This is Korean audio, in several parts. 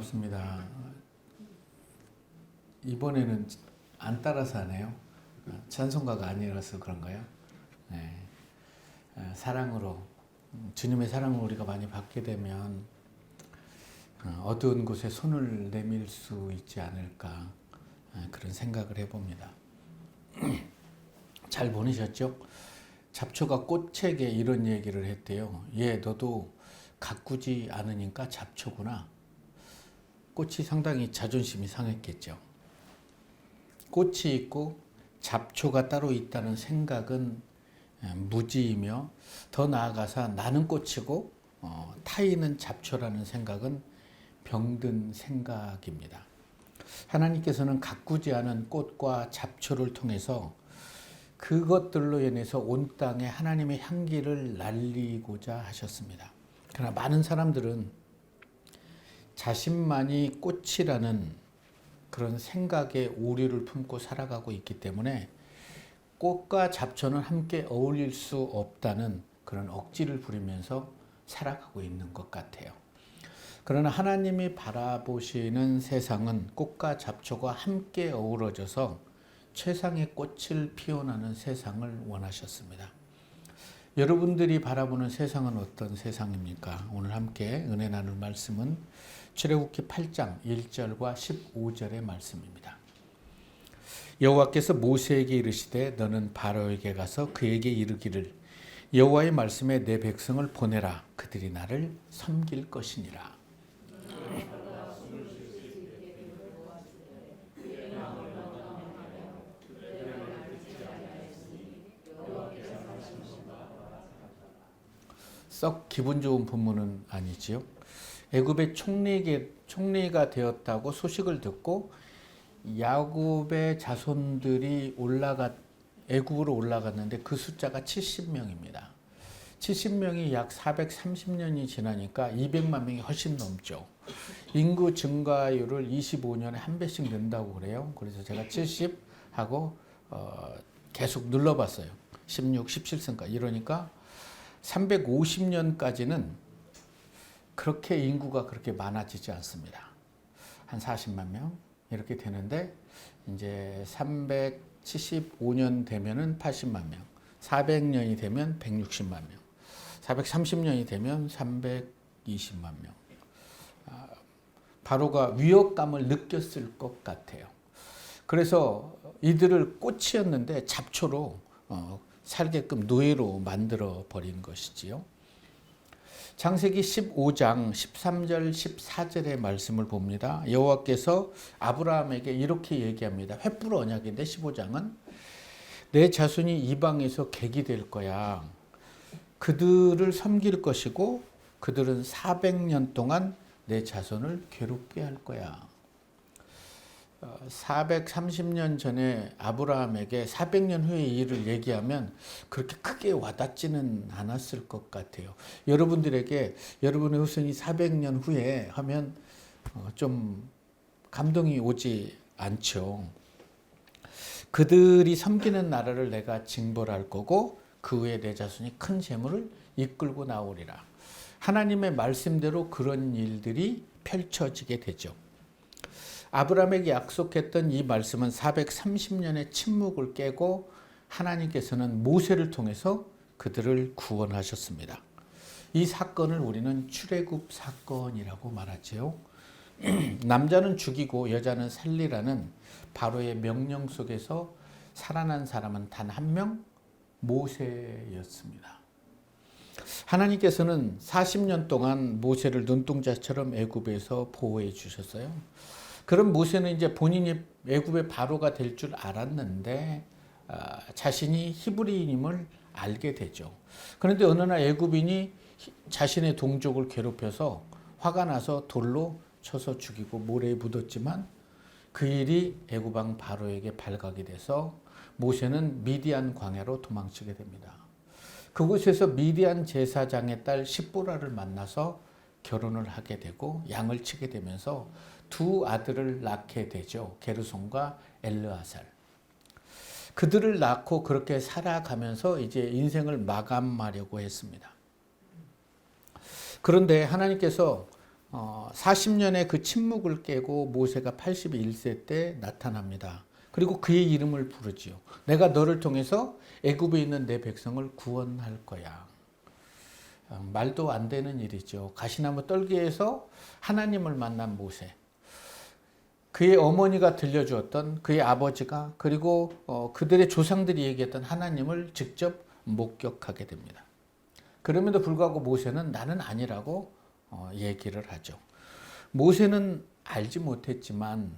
반갑습니다. 이번에는 안 따라서 하네요. 찬송가가 아니라서 그런가요? 네. 사랑으로 주님의 사랑을 우리가 많이 받게 되면 어두운 곳에 손을 내밀 수 있지 않을까 그런 생각을 해봅니다. 잘 보내셨죠? 잡초가 꽃에게 이런 얘기를 했대요. 얘 너도 가꾸지 않으니까 잡초구나. 꽃이 상당히 자존심이 상했겠죠. 꽃이 있고 잡초가 따로 있다는 생각은 무지이며, 더 나아가서 나는 꽃이고 타인은 잡초라는 생각은 병든 생각입니다. 하나님께서는 가꾸지 않은 꽃과 잡초를 통해서 그것들로 인해서 온 땅에 하나님의 향기를 날리고자 하셨습니다. 그러나 많은 사람들은 자신만이 꽃이라는 그런 생각에 오류를 품고 살아가고 있기 때문에 꽃과 잡초는 함께 어울릴 수 없다는 그런 억지를 부리면서 살아가고 있는 것 같아요. 그러나 하나님이 바라보시는 세상은 꽃과 잡초가 함께 어우러져서 최상의 꽃을 피워나는 세상을 원하셨습니다. 여러분들이 바라보는 세상은 어떤 세상입니까? 오늘 함께 은혜 나눌 말씀은 출애굽기 8장 1절과 15절의 말씀입니다. 여호와께서 모세에게 이르시되 너는 바로에게 가서 그에게 이르기를 여호와의 말씀에 내 백성을 보내라. 그들이 나를 섬길 것이니라. 썩 기분 좋은 본문은 아니지요. 애굽의 총리가 되었다고 소식을 듣고 야곱의 자손들이 애굽으로 올라갔는데 그 숫자가 70명입니다. 70명이 약 430년이 지나니까 200만 명이 훨씬 넘죠. 인구 증가율을 25년에 한 배씩 는다고 그래요. 그래서 제가 70하고 계속 눌러봤어요. 16, 17승까지. 이러니까 350년까지는 그렇게 인구가 그렇게 많아지지 않습니다. 한 40만 명 이렇게 되는데 이제 375년 되면은 80만 명, 400년이 되면 160만 명, 430년이 되면 320만 명. 바로가 위협감을 느꼈을 것 같아요. 그래서 이들을 꽃이었는데 잡초로 살게끔 노예로 만들어 버린 것이지요. 창세기 15장 13절 14절의 말씀을 봅니다. 여호와께서 아브라함에게 이렇게 얘기합니다. 횃불 언약인데 15장은 내 자손이 이방에서 객이 될 거야. 그들을 섬길 것이고 그들은 400년 동안 내 자손을 괴롭게 할 거야. 430년 전에 아브라함에게 400년 후의 일을 얘기하면 그렇게 크게 와닿지는 않았을 것 같아요. 여러분들에게 여러분의 후손이 400년 후에 하면 좀 감동이 오지 않죠. 그들이 섬기는 나라를 내가 징벌할 거고 그 후에 내 자손이 큰 재물을 이끌고 나오리라. 하나님의 말씀대로 그런 일들이 펼쳐지게 되죠. 아브라함에게 약속했던 이 말씀은 430년의 침묵을 깨고 하나님께서는 모세를 통해서 그들을 구원하셨습니다. 이 사건을 우리는 출애굽 사건이라고 말하죠. 남자는 죽이고 여자는 살리라는 바로의 명령 속에서 살아난 사람은 단 한 명, 모세였습니다. 하나님께서는 40년 동안 모세를 눈동자처럼 애굽에서 보호해 주셨어요. 그럼 모세는 이제 본인이 애굽의 바로가 될 줄 알았는데 자신이 히브리인임을 알게 되죠. 그런데 어느 날 애굽인이 자신의 동족을 괴롭혀서 화가 나서 돌로 쳐서 죽이고 모래에 묻었지만 그 일이 애굽 왕 바로에게 발각이 돼서 모세는 미디안 광야로 도망치게 됩니다. 그곳에서 미디안 제사장의 딸 십보라를 만나서 결혼을 하게 되고 양을 치게 되면서 두 아들을 낳게 되죠. 게르손과 엘르아살. 그들을 낳고 그렇게 살아가면서 이제 인생을 마감하려고 했습니다. 그런데 하나님께서 40년의 그 침묵을 깨고 모세가 81세 때 나타납니다. 그리고 그의 이름을 부르지요. 내가 너를 통해서 애굽에 있는 내 백성을 구원할 거야. 말도 안 되는 일이죠. 가시나무 떨기에서 하나님을 만난 모세. 그의 어머니가 들려주었던 그의 아버지가 그리고 그들의 조상들이 얘기했던 하나님을 직접 목격하게 됩니다. 그럼에도 불구하고 모세는 나는 아니라고 얘기를 하죠. 모세는 알지 못했지만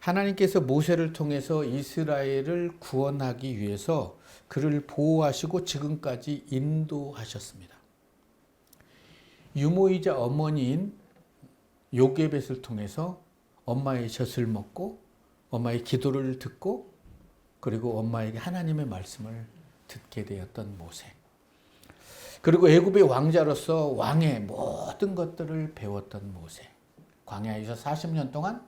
하나님께서 모세를 통해서 이스라엘을 구원하기 위해서 그를 보호하시고 지금까지 인도하셨습니다. 유모이자 어머니인 요게벳을 통해서 엄마의 젖을 먹고 엄마의 기도를 듣고 그리고 엄마에게 하나님의 말씀을 듣게 되었던 모세. 그리고 애굽의 왕자로서 왕의 모든 것들을 배웠던 모세. 광야에서 40년 동안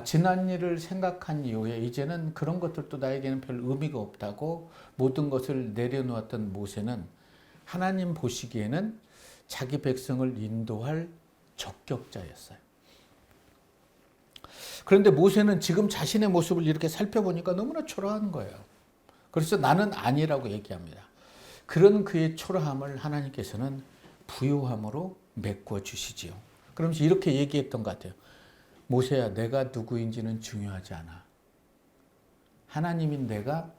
지난 일을 생각한 이후에 이제는 그런 것들도 나에게는 별 의미가 없다고 모든 것을 내려놓았던 모세는 하나님 보시기에는 자기 백성을 인도할 적격자였어요. 그런데 모세는 지금 자신의 모습을 이렇게 살펴보니까 너무나 초라한 거예요. 그래서 나는 아니라고 얘기합니다. 그런 그의 초라함을 하나님께서는 부요함으로 메꿔 주시지요. 그러면서 이렇게 얘기했던 것 같아요. 모세야, 내가 누구인지는 중요하지 않아. 하나님인 내가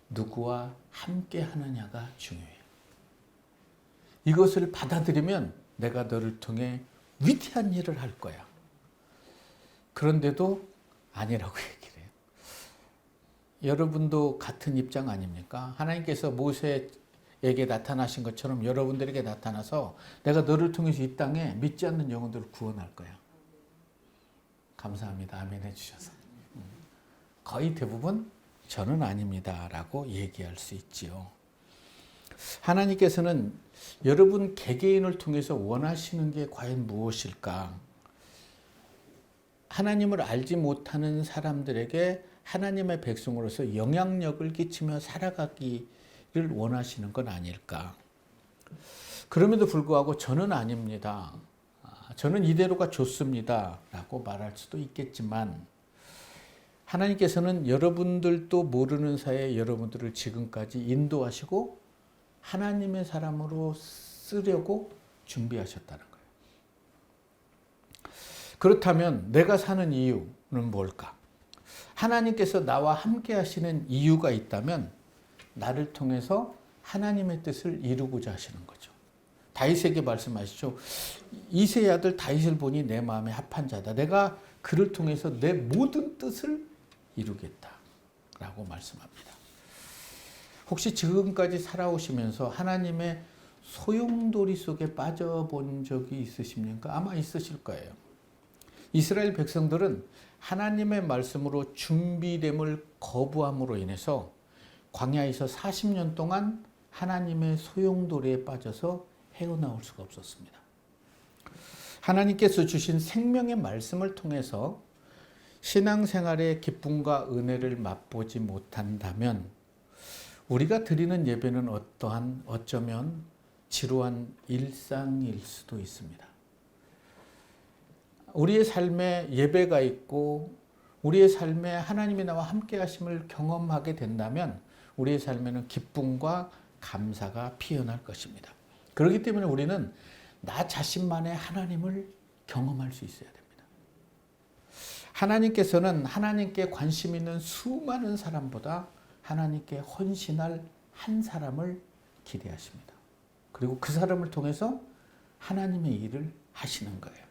누구와 함께 하느냐가 중요해. 이것을 받아들이면 내가 너를 통해 위대한 일을 할 거야. 그런데도 아니라고 얘기를 해요. 여러분도 같은 입장 아닙니까? 하나님께서 모세에게 나타나신 것처럼 여러분들에게 나타나서 내가 너를 통해서 이 땅에 믿지 않는 영혼들을 구원할 거야. 감사합니다. 아멘 해주셔서. 거의 대부분 저는 아닙니다 라고 얘기할 수 있지요. 하나님께서는 여러분 개개인을 통해서 원하시는 게 과연 무엇일까? 하나님을 알지 못하는 사람들에게 하나님의 백성으로서 영향력을 끼치며 살아가기를 원하시는 건 아닐까? 그럼에도 불구하고 저는 아닙니다. 저는 이대로가 좋습니다. 라고 말할 수도 있겠지만 하나님께서는 여러분들도 모르는 사이에 여러분들을 지금까지 인도하시고 하나님의 사람으로 쓰려고 준비하셨다는 거예요. 그렇다면 내가 사는 이유는 뭘까? 하나님께서 나와 함께 하시는 이유가 있다면 나를 통해서 하나님의 뜻을 이루고자 하시는 거죠. 다윗에게 말씀하시죠. 이새의 아들 다윗을 보니 내 마음에 합한 자다. 내가 그를 통해서 내 모든 뜻을 이루겠다. 라고 말씀합니다. 혹시 지금까지 살아오시면서 하나님의 소용돌이 속에 빠져본 적이 있으십니까? 아마 있으실 거예요. 이스라엘 백성들은 하나님의 말씀으로 준비됨을 거부함으로 인해서 광야에서 40년 동안 하나님의 소용돌이에 빠져서 헤어나올 수가 없었습니다. 하나님께서 주신 생명의 말씀을 통해서 신앙생활의 기쁨과 은혜를 맛보지 못한다면 우리가 드리는 예배는 어쩌면 지루한 일상일 수도 있습니다. 우리의 삶에 예배가 있고 우리의 삶에 하나님이 나와 함께 하심을 경험하게 된다면 우리의 삶에는 기쁨과 감사가 피어날 것입니다. 그렇기 때문에 우리는 나 자신만의 하나님을 경험할 수 있어야 됩니다. 하나님께서는 하나님께 관심 있는 수많은 사람보다 하나님께 헌신할 한 사람을 기대하십니다. 그리고 그 사람을 통해서 하나님의 일을 하시는 거예요.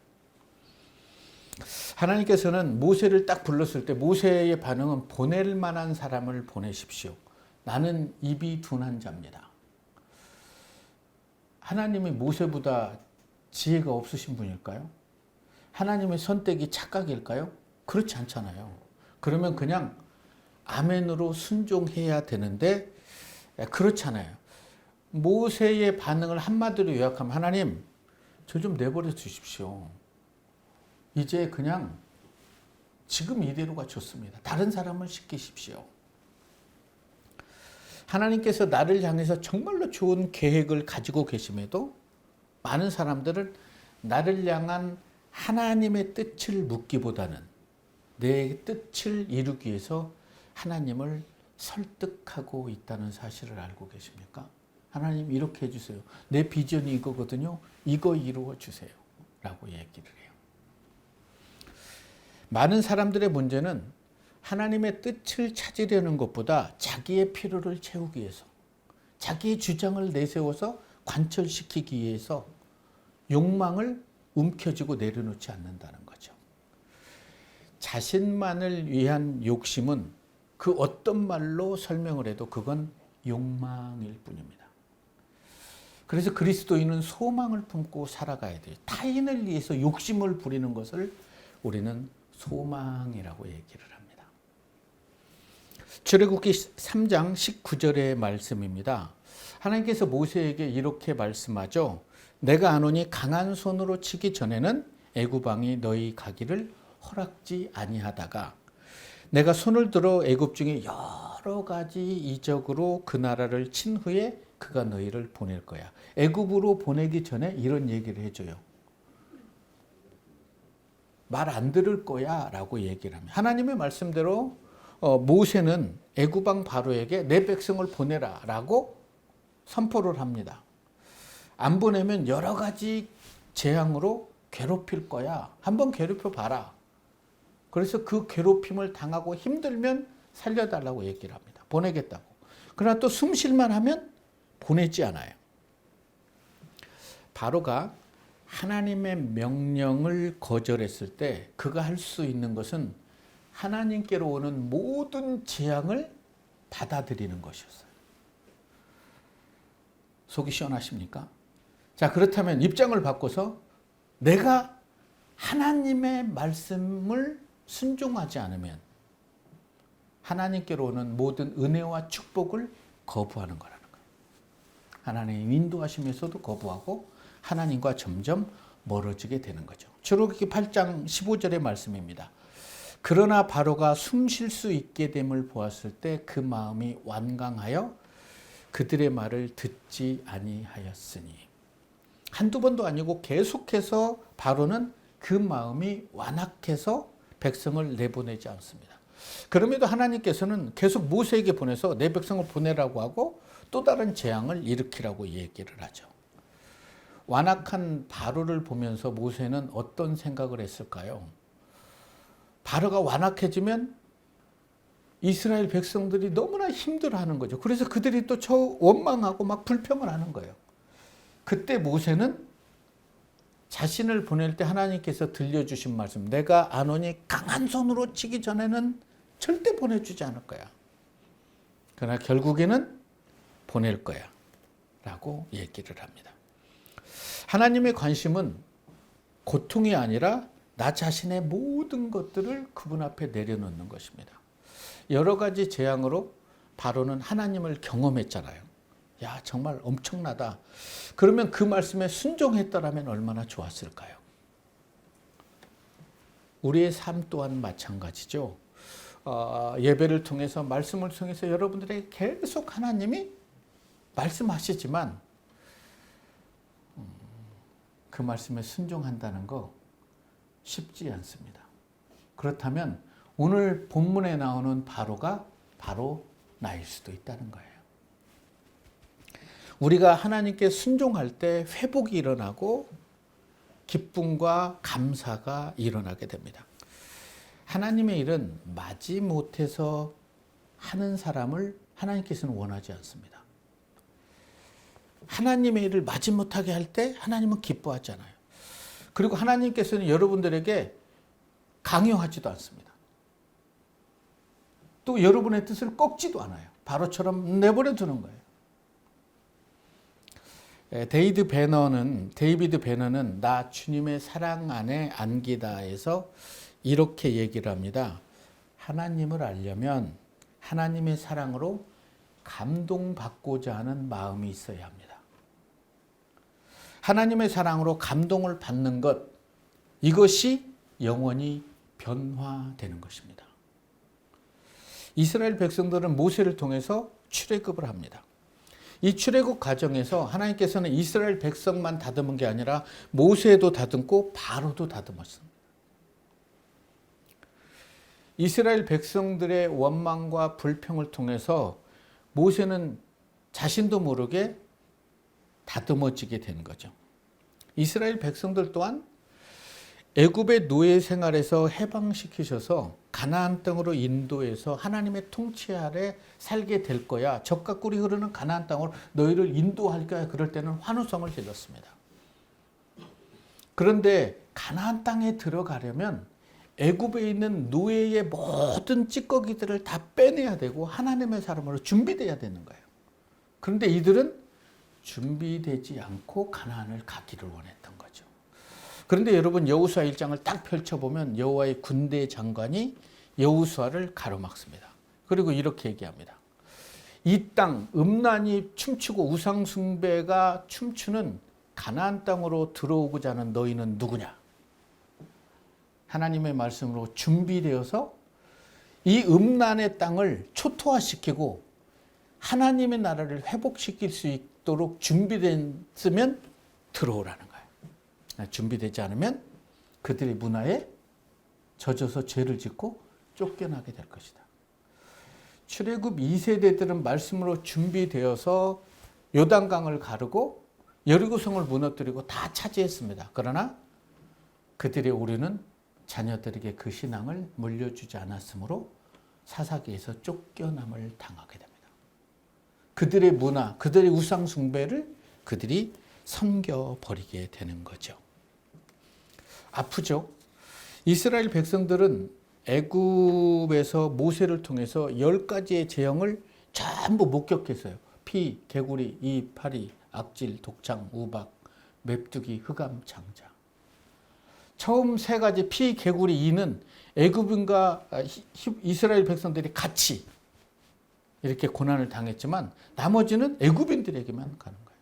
하나님께서는 모세를 딱 불렀을 때 모세의 반응은 보낼 만한 사람을 보내십시오. 나는 입이 둔한 자입니다. 하나님이 모세보다 지혜가 없으신 분일까요? 하나님의 선택이 착각일까요? 그렇지 않잖아요. 그러면 그냥 아멘으로 순종해야 되는데 그렇잖아요. 모세의 반응을 한마디로 요약하면 하나님, 저 좀 내버려 주십시오. 이제 그냥 지금 이대로가 좋습니다. 다른 사람을 시키십시오. 하나님께서 나를 향해서 정말로 좋은 계획을 가지고 계심에도 많은 사람들은 나를 향한 하나님의 뜻을 묻기보다는 내 뜻을 이루기 위해서 하나님을 설득하고 있다는 사실을 알고 계십니까? 하나님 이렇게 해주세요. 내 비전이 이거거든요. 이거 이루어 주세요. 라고 얘기를 해요. 많은 사람들의 문제는 하나님의 뜻을 찾으려는 것보다 자기의 필요를 채우기 위해서, 자기의 주장을 내세워서 관철시키기 위해서 욕망을 움켜쥐고 내려놓지 않는다는 거죠. 자신만을 위한 욕심은 그 어떤 말로 설명을 해도 그건 욕망일 뿐입니다. 그래서 그리스도인은 소망을 품고 살아가야 돼요. 타인을 위해서 욕심을 부리는 것을 우리는 소망이라고 얘기를 합니다. 출애굽기 3장 19절의 말씀입니다. 하나님께서 모세에게 이렇게 말씀하죠. 내가 아노니 강한 손으로 치기 전에는 애굽 왕이 너희 가기를 허락지 아니하다가 내가 손을 들어 애굽 중에 여러 가지 이적으로 그 나라를 친 후에 그가 너희를 보낼 거야. 애굽으로 보내기 전에 이런 얘기를 해줘요. 말 안 들을 거야 라고 얘기를 합니다. 하나님의 말씀대로 모세는 애굽 왕 바로에게 내 백성을 보내라 라고 선포를 합니다. 안 보내면 여러 가지 재앙으로 괴롭힐 거야. 한번 괴롭혀 봐라. 그래서 그 괴롭힘을 당하고 힘들면 살려달라고 얘기를 합니다. 보내겠다고. 그러나 또 숨 쉴만 하면 보내지 않아요. 바로가 하나님의 명령을 거절했을 때 그가 할 수 있는 것은 하나님께로 오는 모든 재앙을 받아들이는 것이었어요. 속이 시원하십니까? 자, 그렇다면 입장을 바꿔서 내가 하나님의 말씀을 순종하지 않으면 하나님께로 오는 모든 은혜와 축복을 거부하는 거라는 거예요. 하나님의 인도하심에서도 거부하고 하나님과 점점 멀어지게 되는 거죠. 출애굽기 8장 15절의 말씀입니다. 그러나 바로가 숨 쉴 수 있게 됨을 보았을 때 그 마음이 완강하여 그들의 말을 듣지 아니하였으니. 한두 번도 아니고 계속해서 바로는 그 마음이 완악해서 백성을 내보내지 않습니다. 그럼에도 하나님께서는 계속 모세에게 보내서 내 백성을 보내라고 하고 또 다른 재앙을 일으키라고 얘기를 하죠. 완악한 바로를 보면서 모세는 어떤 생각을 했을까요? 바로가 완악해지면 이스라엘 백성들이 너무나 힘들어하는 거죠. 그래서 그들이 또 원망하고 막 불평을 하는 거예요. 그때 모세는 자신을 보낼 때 하나님께서 들려주신 말씀, 내가 아노니 강한 손으로 치기 전에는 절대 보내주지 않을 거야. 그러나 결국에는 보낼 거야 라고 얘기를 합니다. 하나님의 관심은 고통이 아니라 나 자신의 모든 것들을 그분 앞에 내려놓는 것입니다. 여러 가지 재앙으로 바로는 하나님을 경험했잖아요. 야, 정말 엄청나다. 그러면 그 말씀에 순종했더라면 얼마나 좋았을까요? 우리의 삶 또한 마찬가지죠. 예배를 통해서 말씀을 통해서 여러분들에게 계속 하나님이 말씀하시지만 그 말씀에 순종한다는 거 쉽지 않습니다. 그렇다면 오늘 본문에 나오는 바로가 바로 나일 수도 있다는 거예요. 우리가 하나님께 순종할 때 회복이 일어나고 기쁨과 감사가 일어나게 됩니다. 하나님의 일은 마지못해서 하는 사람을 하나님께서는 원하지 않습니다. 하나님의 일을 마지못하게 할 때 하나님은 기뻐하잖아요. 그리고 하나님께서는 여러분들에게 강요하지도 않습니다. 또 여러분의 뜻을 꺾지도 않아요. 바로처럼 내버려 두는 거예요. 데이비드 배너는 나 주님의 사랑 안에 안기다에서 이렇게 얘기를 합니다. 하나님을 알려면 하나님의 사랑으로 감동받고자 하는 마음이 있어야 합니다. 하나님의 사랑으로 감동을 받는 것, 이것이 영원히 변화되는 것입니다. 이스라엘 백성들은 모세를 통해서 출애굽을 합니다. 이 출애굽 과정에서 하나님께서는 이스라엘 백성만 다듬은 게 아니라 모세도 다듬고 바로도 다듬었습니다. 이스라엘 백성들의 원망과 불평을 통해서 모세는 자신도 모르게 다듬어지게 된 거죠. 이스라엘 백성들 또한 애굽의 노예 생활에서 해방시키셔서 가나안 땅으로 인도해서 하나님의 통치 아래 살게 될 거야. 젖과 꿀이 흐르는 가나안 땅으로 너희를 인도할 거야. 그럴 때는 환호성을 질렀습니다. 그런데 가나안 땅에 들어가려면 애굽에 있는 노예의 모든 찌꺼기들을 다 빼내야 되고 하나님의 사람으로 준비돼야 되는 거예요. 그런데 이들은 준비되지 않고 가나안을 가기를 원했던 거죠. 그런데 여러분 여호수아 1장을 딱 펼쳐보면 여호와의 군대 장관이 여호수아를 가로막습니다. 그리고 이렇게 얘기합니다. 이 땅 음란이 춤추고 우상 숭배가 춤추는 가나안 땅으로 들어오고자 하는 너희는 누구냐? 하나님의 말씀으로 준비되어서 이 음란의 땅을 초토화시키고 하나님의 나라를 회복시킬 수 있도록 준비됐으면 들어오라는 거예요. 준비되지 않으면 그들의 문화에 젖어서 죄를 짓고 쫓겨나게 될 것이다. 출애굽 2세대들은 말씀으로 준비되어서 요단강을 가르고 여리고성을 무너뜨리고 다 차지했습니다. 그러나 그들의 오류는 자녀들에게 그 신앙을 물려주지 않았으므로 사사기에서 쫓겨남을 당하게 됩니다. 그들의 문화, 그들의 우상 숭배를 그들이 섬겨버리게 되는 거죠. 아프죠? 이스라엘 백성들은 애굽에서 모세를 통해서 10가지의 재앙을 전부 목격했어요. 피, 개구리, 이, 파리, 악질, 독창, 우박, 맵두기, 흑암, 장자. 처음 3가지 피, 개구리, 이는 애굽인과 이스라엘 백성들이 같이 이렇게 고난을 당했지만 나머지는 애굽인들에게만 가는 거예요.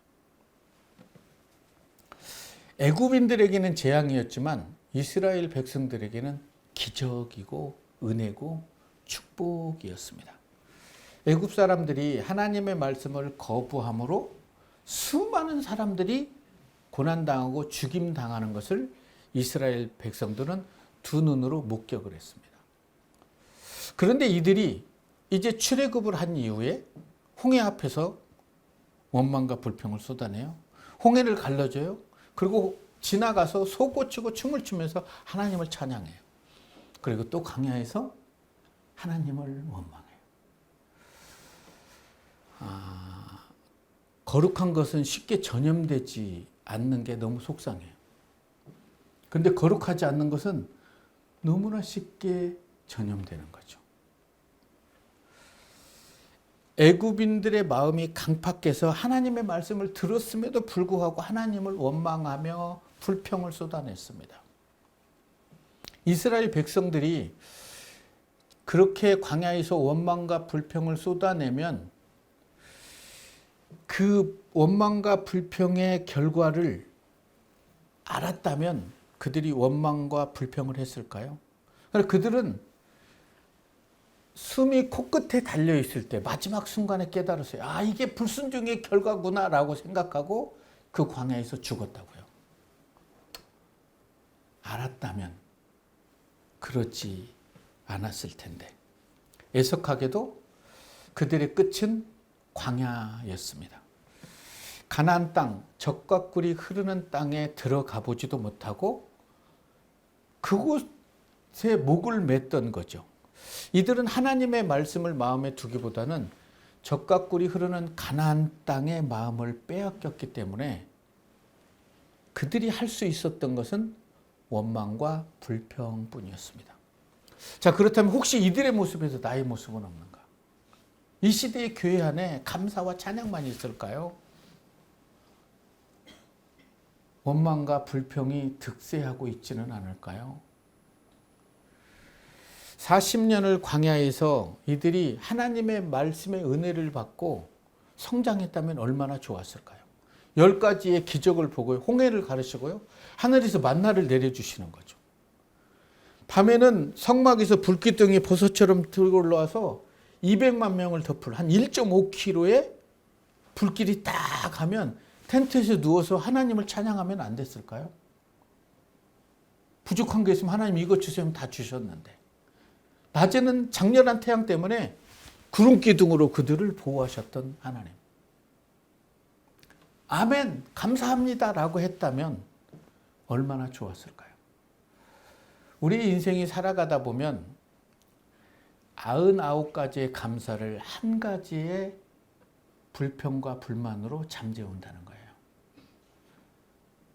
애굽인들에게는 재앙이었지만 이스라엘 백성들에게는 기적이고 은혜고 축복이었습니다. 애굽 사람들이 하나님의 말씀을 거부함으로 수많은 사람들이 고난당하고 죽임당하는 것을 이스라엘 백성들은 두 눈으로 목격을 했습니다. 그런데 이들이 이제 출애굽을 한 이후에 홍해 앞에서 원망과 불평을 쏟아내요. 홍해를 갈라줘요. 그리고 지나가서 소고치고 춤을 추면서 하나님을 찬양해요. 그리고 또 광야에서 하나님을 원망해요. 거룩한 것은 쉽게 전염되지 않는 게 너무 속상해요. 그런데 거룩하지 않는 것은 너무나 쉽게 전염되는 거죠. 애굽인들의 마음이 강팍해서 하나님의 말씀을 들었음에도 불구하고 하나님을 원망하며 불평을 쏟아냈습니다. 이스라엘 백성들이 그렇게 광야에서 원망과 불평을 쏟아내면 그 원망과 불평의 결과를 알았다면 그들이 원망과 불평을 했을까요? 그들은 숨이 코끝에 달려있을 때 마지막 순간에 깨달았어요. 아, 이게 불순종의 결과구나 라고 생각하고 그 광야에서 죽었다고요. 알았다면 그렇지 않았을 텐데. 애석하게도 그들의 끝은 광야였습니다. 가나안 땅, 젖과 꿀이 흐르는 땅에 들어가 보지도 못하고 그곳에 목을 맸던 거죠. 이들은 하나님의 말씀을 마음에 두기보다는 젖과 꿀이 흐르는 가나안 땅의 마음을 빼앗겼기 때문에 그들이 할 수 있었던 것은 원망과 불평뿐이었습니다. 자, 그렇다면 혹시 이들의 모습에서 나의 모습은 없는가? 이 시대의 교회 안에 감사와 찬양만 있을까요? 원망과 불평이 득세하고 있지는 않을까요? 40년을 광야에서 이들이 하나님의 말씀의 은혜를 받고 성장했다면 얼마나 좋았을까요? 10가지의 기적을 보고 홍해를 가르치고요. 하늘에서 만나를 내려주시는 거죠. 밤에는 성막에서 불기둥이 버섯처럼 들고 올라와서 200만 명을 덮을 한 1.5km의 불길이 딱 하면 텐트에서 누워서 하나님을 찬양하면 안 됐을까요? 부족한 게 있으면 하나님 이것 주세요 하면 다 주셨는데, 낮에는 장렬한 태양 때문에 구름 기둥으로 그들을 보호하셨던 하나님. 아멘, 감사합니다라고 했다면 얼마나 좋았을까요? 우리 인생이 살아가다 보면 99가지의 감사를 한 가지의 불평과 불만으로 잠재운다는 거예요.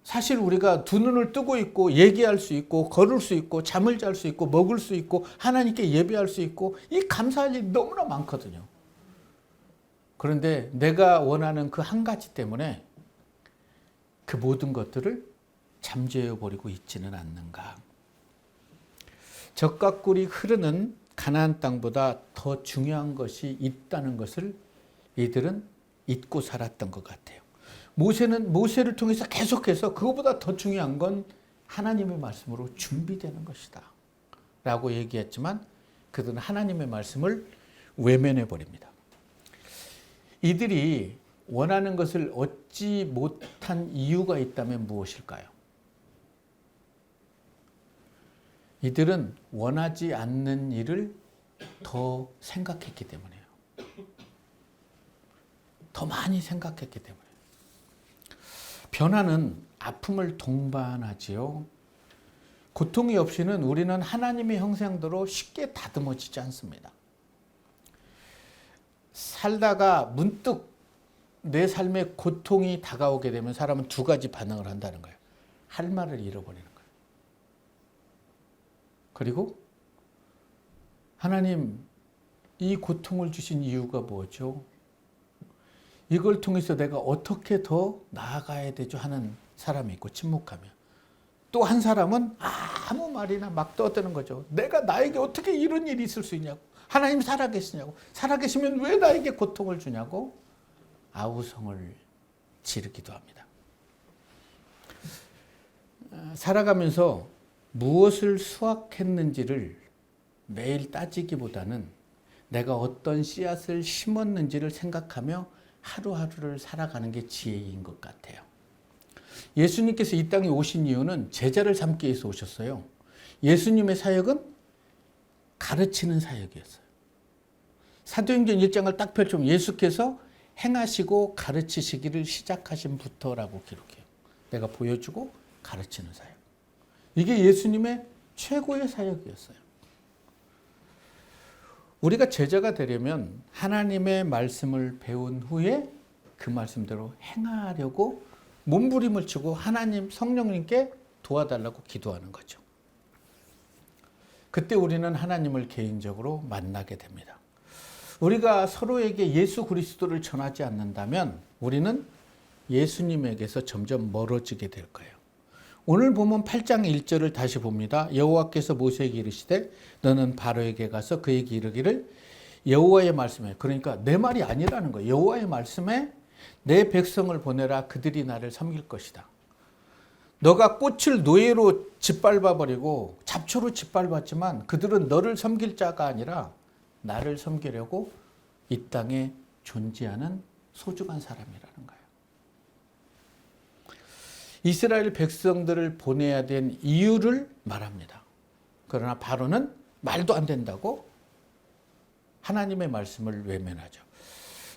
사실 우리가 두 눈을 뜨고 있고 얘기할 수 있고 걸을 수 있고 잠을 잘 수 있고 먹을 수 있고 하나님께 예배할 수 있고 이 감사할 일이 너무나 많거든요. 그런데 내가 원하는 그 한 가지 때문에 그 모든 것들을 잠재워버리고 있지는 않는가. 젖과 꿀이 흐르는 가나안 땅보다 더 중요한 것이 있다는 것을 이들은 잊고 살았던 것 같아요. 모세를 통해서 계속해서 그것보다 더 중요한 건 하나님의 말씀으로 준비되는 것이다 라고 얘기했지만 그들은 하나님의 말씀을 외면해 버립니다. 이들이 원하는 것을 얻지 못한 이유가 있다면 무엇일까요? 이들은 원하지 않는 일을 더 생각했기 때문이에요. 더 많이 생각했기 때문에. 변화는 아픔을 동반하지요. 고통이 없이는 우리는 하나님의 형상대로 쉽게 다듬어지지 않습니다. 살다가 문득 내 삶에 고통이 다가오게 되면 사람은 두 가지 반응을 한다는 거예요. 할 말을 잃어버리는 거예요. 그리고 하나님, 이 고통을 주신 이유가 뭐죠? 이걸 통해서 내가 어떻게 더 나아가야 되죠? 하는 사람이 있고 침묵하면. 또 한 사람은 아무 말이나 막 떠드는 거죠. 내가 나에게 어떻게 이런 일이 있을 수 있냐고. 하나님 살아계시냐고. 살아계시면 왜 나에게 고통을 주냐고 아우성을 지르기도 합니다. 살아가면서 무엇을 수확했는지를 매일 따지기보다는 내가 어떤 씨앗을 심었는지를 생각하며 하루하루를 살아가는 게 지혜인 것 같아요. 예수님께서 이 땅에 오신 이유는 제자를 삼기 위해서 오셨어요. 예수님의 사역은 가르치는 사역이었어요. 사도행전 1장을 딱 펼치면 예수께서 행하시고 가르치시기를 시작하신 부터라고 기록해요. 내가 보여주고 가르치는 사역. 이게 예수님의 최고의 사역이었어요. 우리가 제자가 되려면 하나님의 말씀을 배운 후에 그 말씀대로 행하려고 몸부림을 치고 하나님 성령님께 도와달라고 기도하는 거죠. 그때 우리는 하나님을 개인적으로 만나게 됩니다. 우리가 서로에게 예수 그리스도를 전하지 않는다면 우리는 예수님에게서 점점 멀어지게 될 거예요. 오늘 보면 8장 1절을 다시 봅니다. 여호와께서 모세에게 이르시되 너는 바로에게 가서 그에게 이르기를 여호와의 말씀에, 그러니까 내 말이 아니라는 거예요. 여호와의 말씀에 내 백성을 보내라. 그들이 나를 섬길 것이다. 너가 꽃을 노예로 짓밟아버리고 잡초로 짓밟았지만 그들은 너를 섬길 자가 아니라 나를 섬기려고 이 땅에 존재하는 소중한 사람이라는 거예요. 이스라엘 백성들을 보내야 된 이유를 말합니다. 그러나 바로는 말도 안 된다고 하나님의 말씀을 외면하죠.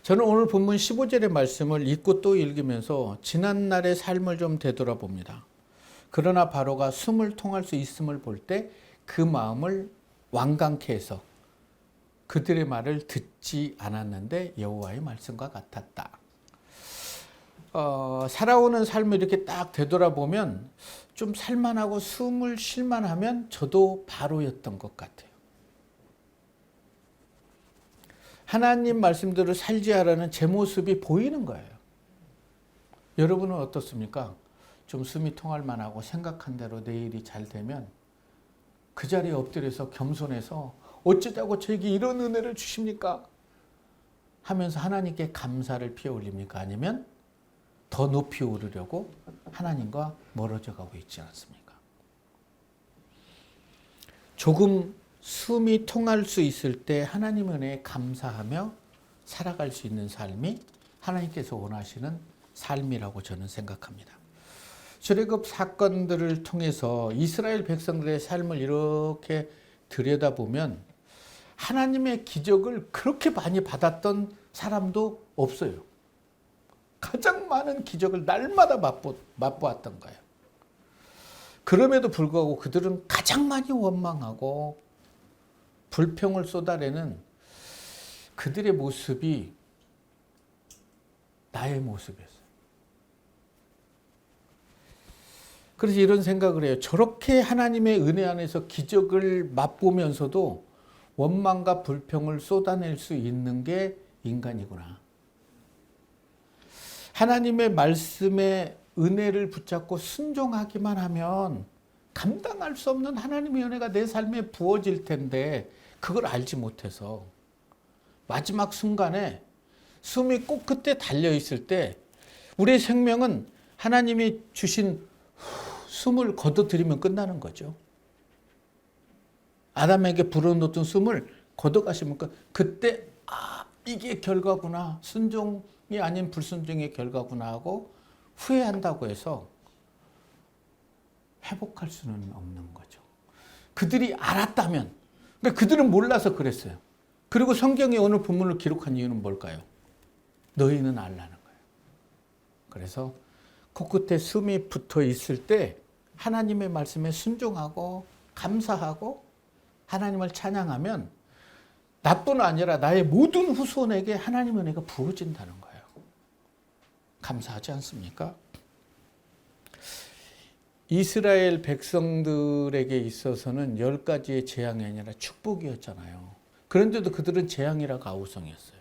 저는 오늘 본문 15절의 말씀을 읽고 또 읽으면서 지난날의 삶을 좀 되돌아봅니다. 그러나 바로가 숨을 통할 수 있음을 볼 때 그 마음을 완강케 해서 그들의 말을 듣지 않았는데 여호와의 말씀과 같았다. 살아오는 삶을 이렇게 딱 되돌아보면 좀 살만하고 숨을 쉴만하면 저도 바로였던 것 같아요. 하나님 말씀대로 살지 않으라는 제 모습이 보이는 거예요. 여러분은 어떻습니까? 좀 숨이 통할 만하고 생각한 대로 내 일이 잘 되면 그 자리에 엎드려서 겸손해서 어쩌자고 저에게 이런 은혜를 주십니까? 하면서 하나님께 감사를 피워 올립니까? 아니면 더 높이 오르려고 하나님과 멀어져 가고 있지 않습니까? 조금 숨이 통할 수 있을 때 하나님 은혜에 감사하며 살아갈 수 있는 삶이 하나님께서 원하시는 삶이라고 저는 생각합니다. 출애굽 사건들을 통해서 이스라엘 백성들의 삶을 이렇게 들여다보면 하나님의 기적을 그렇게 많이 받았던 사람도 없어요. 가장 많은 기적을 날마다 맛보았던 거예요. 그럼에도 불구하고 그들은 가장 많이 원망하고 불평을 쏟아내는 그들의 모습이 나의 모습이었어요. 그래서 이런 생각을 해요. 저렇게 하나님의 은혜 안에서 기적을 맛보면서도 원망과 불평을 쏟아낼 수 있는 게 인간이구나. 하나님의 말씀에 은혜를 붙잡고 순종하기만 하면 감당할 수 없는 하나님의 은혜가 내 삶에 부어질 텐데 그걸 알지 못해서 마지막 순간에 숨이 코끝에 달려있을 때 우리의 생명은 하나님이 주신 숨을 거둬들이면 끝나는 거죠. 아담에게 불어넣었던 숨을 걷어가시면 그때 이게 결과구나. 순종이 아닌 불순종의 결과구나 하고 후회한다고 해서 회복할 수는 없는 거죠. 그들이 알았다면, 그러니까 그들은 몰라서 그랬어요. 그리고 성경에 오늘 본문을 기록한 이유는 뭘까요? 너희는 알라는 거예요. 그래서 코끝에 숨이 붙어 있을 때 하나님의 말씀에 순종하고 감사하고 하나님을 찬양하면 나뿐 아니라 나의 모든 후손에게 하나님의 은혜가 부어진다는 거예요. 감사하지 않습니까? 이스라엘 백성들에게 있어서는 10가지의 재앙이 아니라 축복이었잖아요. 그런데도 그들은 재앙이라고 아우성이었어요.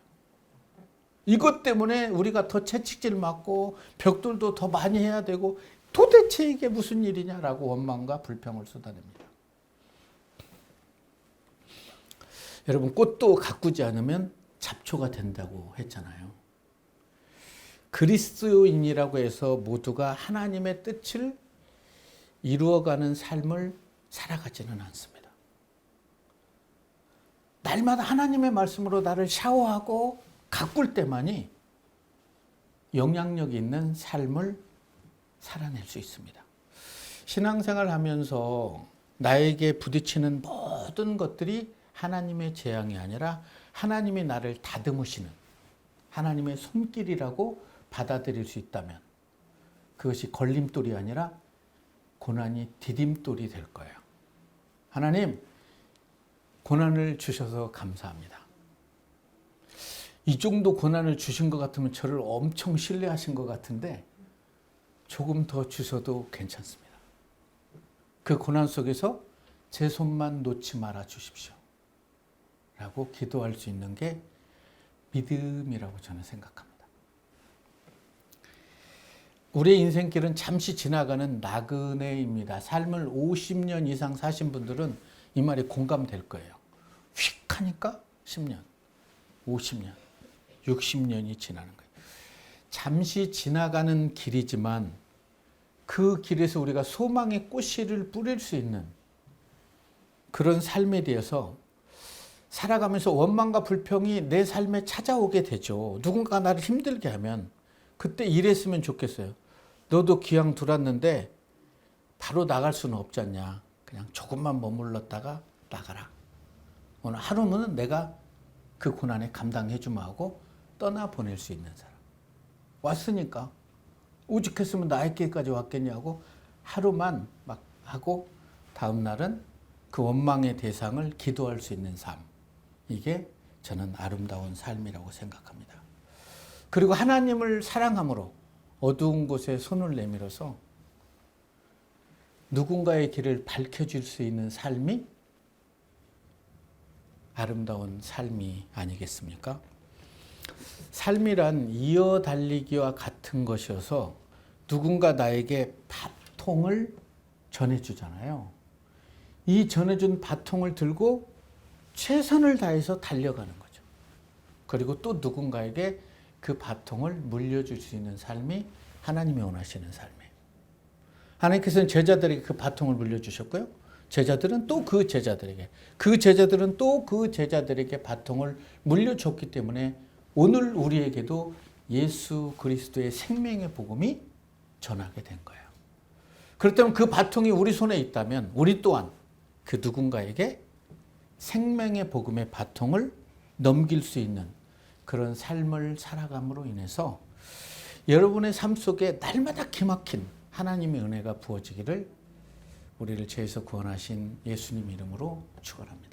이것 때문에 우리가 더 채찍질 맞고 벽돌도 더 많이 해야 되고 도대체 이게 무슨 일이냐라고 원망과 불평을 쏟아냅니다. 여러분, 꽃도 가꾸지 않으면 잡초가 된다고 했잖아요. 그리스도인이라고 해서 모두가 하나님의 뜻을 이루어가는 삶을 살아가지는 않습니다. 날마다 하나님의 말씀으로 나를 샤워하고 가꿀 때만이 영향력 있는 삶을 살아낼 수 있습니다. 신앙생활 하면서 나에게 부딪히는 모든 것들이 하나님의 재앙이 아니라 하나님이 나를 다듬으시는 하나님의 손길이라고 받아들일 수 있다면 그것이 걸림돌이 아니라 고난이 디딤돌이 될 거예요. 하나님, 고난을 주셔서 감사합니다. 이 정도 고난을 주신 것 같으면 저를 엄청 신뢰하신 것 같은데 조금 더 주셔도 괜찮습니다. 그 고난 속에서 제 손만 놓지 말아 주십시오. 라고 기도할 수 있는 게 믿음이라고 저는 생각합니다. 우리의 인생길은 잠시 지나가는 나그네입니다. 삶을 50년 이상 사신 분들은 이 말이 공감될 거예요. 휙 하니까 10년, 50년, 60년이 지나는 거예요. 잠시 지나가는 길이지만 그 길에서 우리가 소망의 꽃씨를 뿌릴 수 있는 그런 삶에 대해서 살아가면서 원망과 불평이 내 삶에 찾아오게 되죠. 누군가 나를 힘들게 하면 그때 이랬으면 좋겠어요. 너도 기왕 들어왔는데 바로 나갈 수는 없지 않냐. 그냥 조금만 머물렀다가 나가라. 오늘 하루는 내가 그 고난에 감당해 주마 하고 떠나보낼 수 있는 사람. 왔으니까 오죽했으면 나에게까지 왔겠냐고 하루만 막 하고 다음 날은 그 원망의 대상을 기도할 수 있는 삶. 이게 저는 아름다운 삶이라고 생각합니다. 그리고 하나님을 사랑함으로 어두운 곳에 손을 내밀어서 누군가의 길을 밝혀줄 수 있는 삶이 아름다운 삶이 아니겠습니까? 삶이란 이어달리기와 같은 것이어서 누군가 나에게 바통을 전해주잖아요. 이 전해준 바통을 들고 최선을 다해서 달려가는 거죠. 그리고 또 누군가에게 그 바통을 물려줄 수 있는 삶이 하나님이 원하시는 삶이에요. 하나님께서는 제자들에게 그 바통을 물려주셨고요. 제자들은 또 그 제자들에게, 그 제자들은 또 그 제자들에게 바통을 물려줬기 때문에 오늘 우리에게도 예수 그리스도의 생명의 복음이 전하게 된 거예요. 그렇다면 그 바통이 우리 손에 있다면 우리 또한 그 누군가에게 생명의 복음의 바통을 넘길 수 있는 그런 삶을 살아감으로 인해서 여러분의 삶 속에 날마다 기막힌 하나님의 은혜가 부어지기를 우리를 죄에서 구원하신 예수님 이름으로 축원합니다.